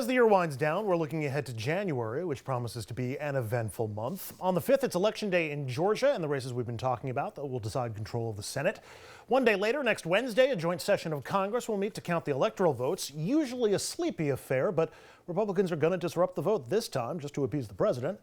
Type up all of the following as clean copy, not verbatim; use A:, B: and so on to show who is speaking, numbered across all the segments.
A: As the year winds down, we're looking ahead to January, which promises to be an eventful month. On the 5th, it's Election Day in Georgia and the races we've been talking about that will decide control of the Senate. One day later, next Wednesday, a joint session of Congress will meet to count the electoral votes, usually a sleepy affair, but Republicans are going to disrupt the vote this time just to appease the president.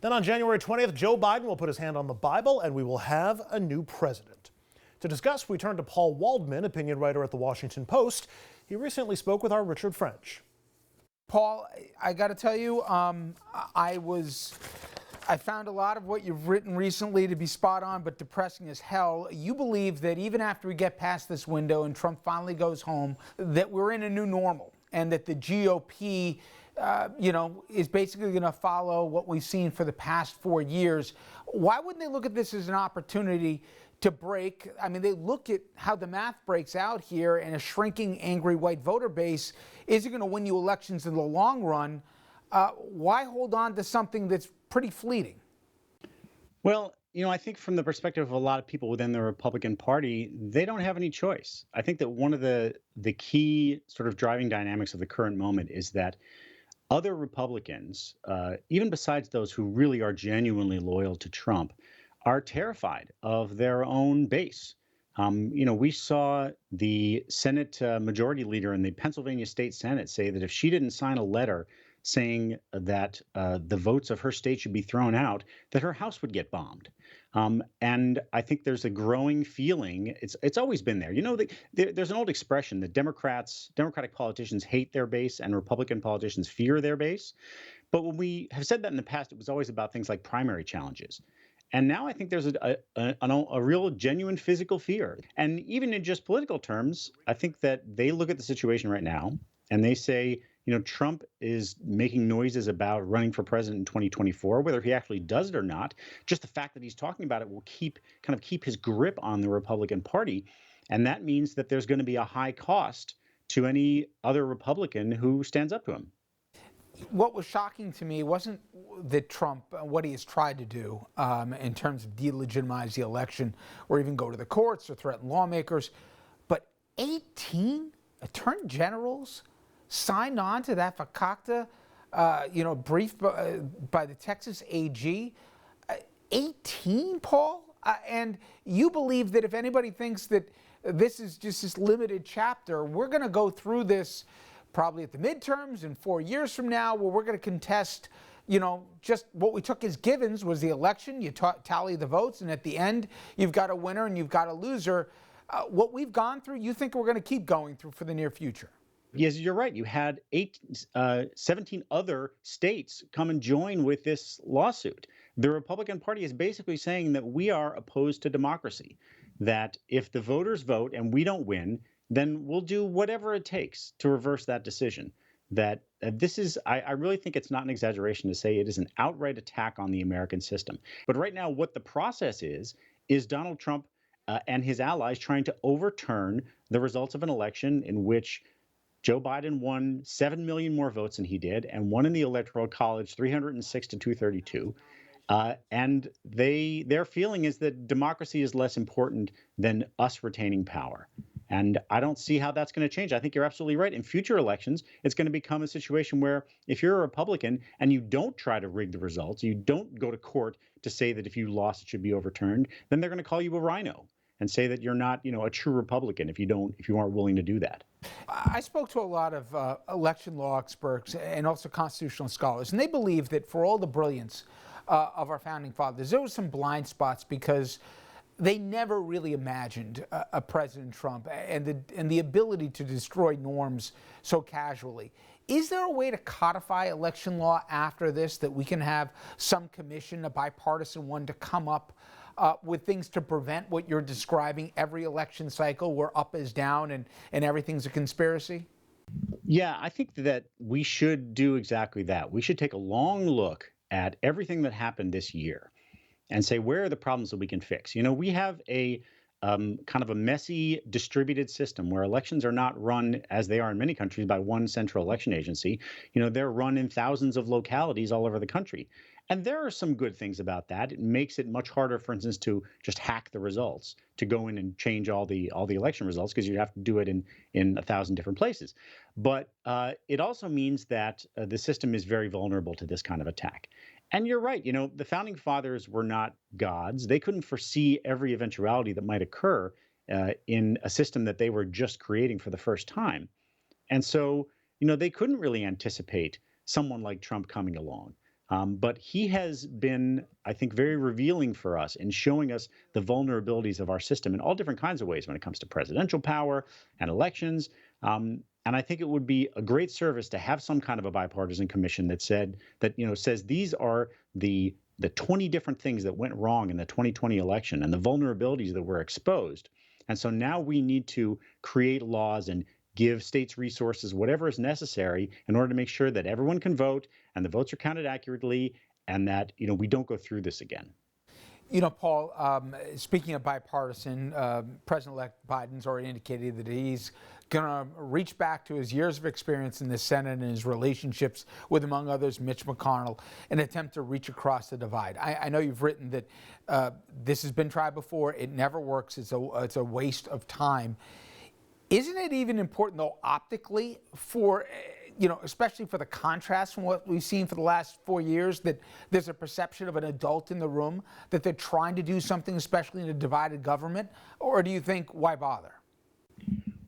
A: Then on January 20th, Joe Biden will put his hand on the Bible and we will have a new president. To discuss, we turn to Paul Waldman, opinion writer at The Washington Post. He recently spoke with our Richard French.
B: Paul, I got to tell you, I found a lot of what you've written recently to be spot on, but depressing as hell. You believe that even after we get past this window and Trump finally goes home, that we're in a new normal and that the GOP, is basically going to follow what we've seen for the past 4 years. Why wouldn't they look at this as an opportunity to break? I mean, they look at how the math breaks out here, and a shrinking angry white voter base isn't going to win you elections in the long run. Why hold on to something that's pretty fleeting?
C: Well, I think from the perspective of a lot of people within the Republican Party, they don't have any choice. I think that one of the key sort of driving dynamics of the current moment is that other Republicans, even besides those who really are genuinely loyal to Trump, are terrified of their own base. We saw the Senate majority leader in the Pennsylvania State Senate say that if she didn't sign a letter saying that the votes of her state should be thrown out, that her house would get bombed. And I think there's a growing feeling, it's always been there. There's an old expression that Democratic politicians hate their base and Republican politicians fear their base. But when we have said that in the past, it was always about things like primary challenges. And now I think there's a real genuine physical fear. And even in just political terms, I think that they look at the situation right now and they say, Trump is making noises about running for president in 2024, whether he actually does it or not. Just the fact that he's talking about it will keep his grip on the Republican Party. And that means that there's going to be a high cost to any other Republican who stands up to him.
B: What was shocking to me wasn't that Trump, what he has tried to do in terms of delegitimize the election or even go to the courts or threaten lawmakers, but 18 attorney generals signed on to that fakakta, brief by the Texas AG. 18, Paul? And you believe that if anybody thinks that this is just this limited chapter, we're going to go through this probably at the midterms and 4 years from now, where we're going to contest, just what we took as givens was the election. You tally the votes, and at the end, you've got a winner and you've got a loser. What we've gone through, you think we're going to keep going through for the near future?
C: Yes, you're right. You had 17 other states come and join with this lawsuit. The Republican Party is basically saying that we are opposed to democracy, that if the voters vote and we don't win, then we'll do whatever it takes to reverse that decision. That this is, I really think it's not an exaggeration to say it is an outright attack on the American system. But right now, what the process is Donald Trump and his allies trying to overturn the results of an election in which Joe Biden won 7 million more votes than he did and won in the Electoral College 306 to 232. And their feeling is that democracy is less important than us retaining power. And I don't see how that's going to change. I think you're absolutely right. In future elections, it's going to become a situation where if you're a Republican and you don't try to rig the results, you don't go to court to say that if you lost, it should be overturned, then they're going to call you a rhino and say that you're not, a true Republican if you aren't willing to do that.
B: I spoke to a lot of election law experts and also constitutional scholars, and they believe that for all the brilliance of our founding fathers, there was some blind spots because they never really imagined a President Trump and the ability to destroy norms so casually. Is there a way to codify election law after this, that we can have some commission, a bipartisan one, to come up with things to prevent what you're describing, every election cycle where up is down and everything's a conspiracy?
C: Yeah, I think that we should do exactly that. We should take a long look at everything that happened this year and say, where are the problems that we can fix? We have a kind of a messy distributed system where elections are not run, as they are in many countries, by one central election agency. They're run in thousands of localities all over the country. And there are some good things about that. It makes it much harder, for instance, to just hack the results, to go in and change all the election results, because you have to do it in 1,000 different places. But it also means that the system is very vulnerable to this kind of attack. And you're right. The founding fathers were not gods. They couldn't foresee every eventuality that might occur in a system that they were just creating for the first time. And so, they couldn't really anticipate someone like Trump coming along. But he has been, I think, very revealing for us in showing us the vulnerabilities of our system in all different kinds of ways when it comes to presidential power and elections. And I think it would be a great service to have some kind of a bipartisan commission that says these are the 20 different things that went wrong in the 2020 election and the vulnerabilities that were exposed. And so now we need to create laws and give states resources, whatever is necessary, in order to make sure that everyone can vote and the votes are counted accurately, and that we don't go through this again.
B: Paul, speaking of bipartisan, President-elect Biden's already indicated that he's going to reach back to his years of experience in the Senate and his relationships with, among others, Mitch McConnell, in an attempt to reach across the divide. I know you've written that this has been tried before. It never works. It's a waste of time. Isn't it even important, though, optically, for, especially for the contrast from what we've seen for the last 4 years, that there's a perception of an adult in the room, that they're trying to do something, especially in a divided government? Or do you think, why bother?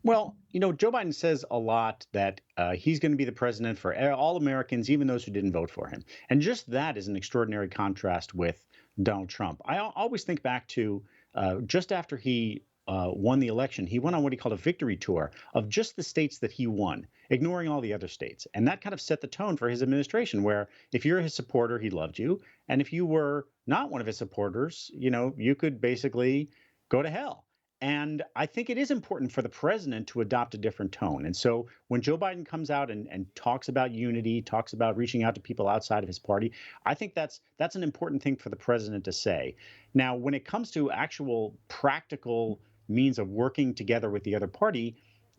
C: Well, Joe Biden says a lot that he's going to be the president for all Americans, even those who didn't vote for him. And just that is an extraordinary contrast with Donald Trump. I always think back to just after he won the election, he went on what he called a victory tour of just the states that he won, ignoring all the other states. And that kind of set the tone for his administration, where if you're his supporter, he loved you. And if you were not one of his supporters, you could basically go to hell. And I think it is important for the president to adopt a different tone. And so when Joe Biden comes out and talks about unity, talks about reaching out to people outside of his party, I think that's an important thing for the president to say. Now, when it comes to actual practical means of working together with the other party,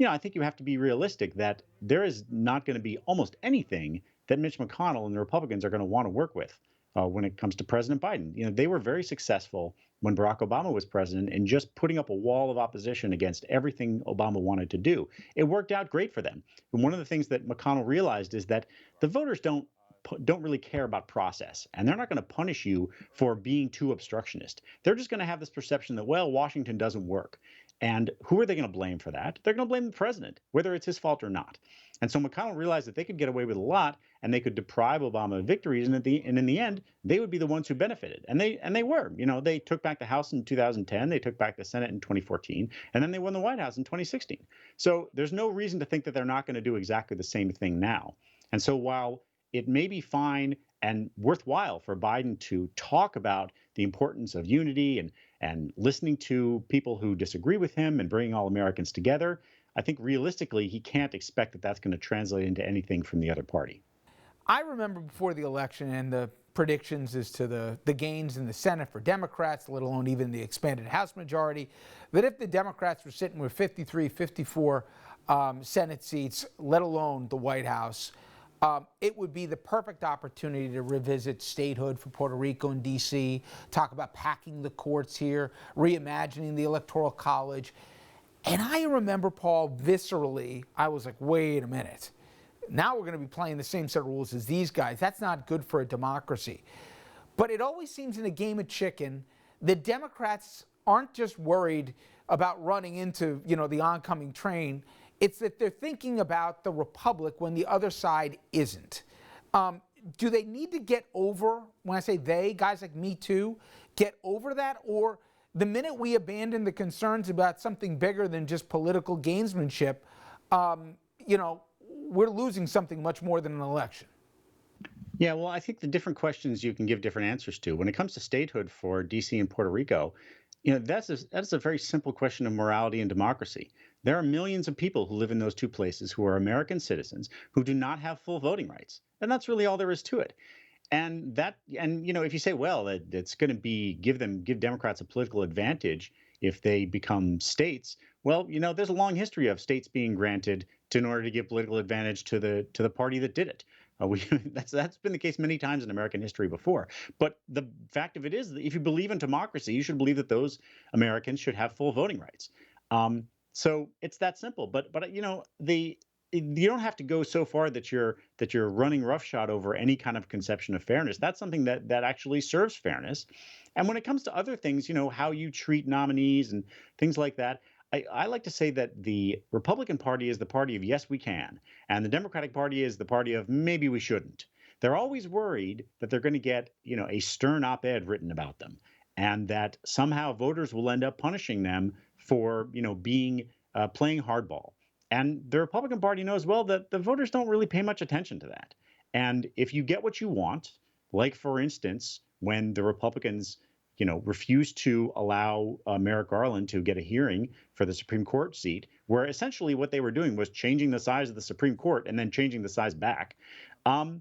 C: I think you have to be realistic that there is not going to be almost anything that Mitch McConnell and the Republicans are going to want to work with when it comes to President Biden. They were very successful when Barack Obama was president in just putting up a wall of opposition against everything Obama wanted to do. It worked out great for them. And one of the things that McConnell realized is that the voters don't really care about process, and they're not going to punish you for being too obstructionist. They're just going to have this perception that, well, Washington doesn't work. And who are they going to blame for that? They're going to blame the president, whether it's his fault or not. And so McConnell realized that they could get away with a lot, and they could deprive Obama of victories, and in the end, they would be the ones who benefited. And they were. They took back the House in 2010, they took back the Senate in 2014, and then they won the White House in 2016. So there's no reason to think that they're not going to do exactly the same thing now. And so while it may be fine and worthwhile for Biden to talk about the importance of unity and listening to people who disagree with him and bringing all Americans together, I think realistically he can't expect that that's going to translate into anything from the other party.
B: I remember before the election and the predictions as to the gains in the Senate for Democrats, let alone even the expanded House majority, that if the Democrats were sitting with 53, 54 Senate seats, let alone the White House, it would be the perfect opportunity to revisit statehood for Puerto Rico and D.C., talk about packing the courts here, reimagining the Electoral College. And I remember, Paul, viscerally, I was like, wait a minute. Now we're going to be playing the same set of rules as these guys. That's not good for a democracy. But it always seems in a game of chicken, the Democrats aren't just worried about running into, the oncoming train. It's that they're thinking about the republic when the other side isn't. Do they need to get over, when I say they, guys like me too, get over that? Or the minute we abandon the concerns about something bigger than just political gamesmanship, we're losing something much more than an election?
C: Yeah, well, I think the different questions you can give different answers to. When it comes to statehood for D.C. and Puerto Rico, that's a very simple question of morality and democracy. There are millions of people who live in those two places who are American citizens who do not have full voting rights. And that's really all there is to it. And if you say, well, it's going to give Democrats a political advantage if they become states, well, there's a long history of states being granted in order to give political advantage to the party that did it. That's been the case many times in American history before. But the fact of it is that if you believe in democracy, you should believe that those Americans should have full voting rights. So it's that simple. But you don't have to go so far that you're running roughshod over any kind of conception of fairness. That's something that actually serves fairness. And when it comes to other things, how you treat nominees and things like that, I like to say that the Republican Party is the party of yes, we can, and the Democratic Party is the party of maybe we shouldn't. They're always worried that they're going to get, a stern op-ed written about them, and that somehow voters will end up punishing them for, being playing hardball. And the Republican Party knows well that the voters don't really pay much attention to that. And if you get what you want, like for instance, when the Republicans refused to allow Merrick Garland to get a hearing for the Supreme Court seat, where essentially what they were doing was changing the size of the Supreme Court and then changing the size back. They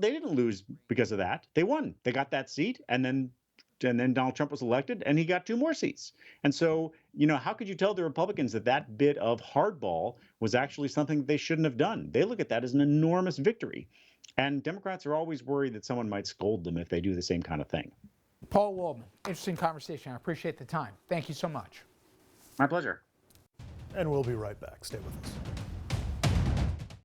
C: didn't lose because of that. They won. They got that seat, and then Donald Trump was elected, and he got 2 more seats. And so, how could you tell the Republicans that bit of hardball was actually something they shouldn't have done? They look at that as an enormous victory. And Democrats are always worried that someone might scold them if they do the same kind of thing.
B: Paul Waldman, interesting conversation. I appreciate the time. Thank you so much.
C: My pleasure.
A: And we'll be right back. Stay with us.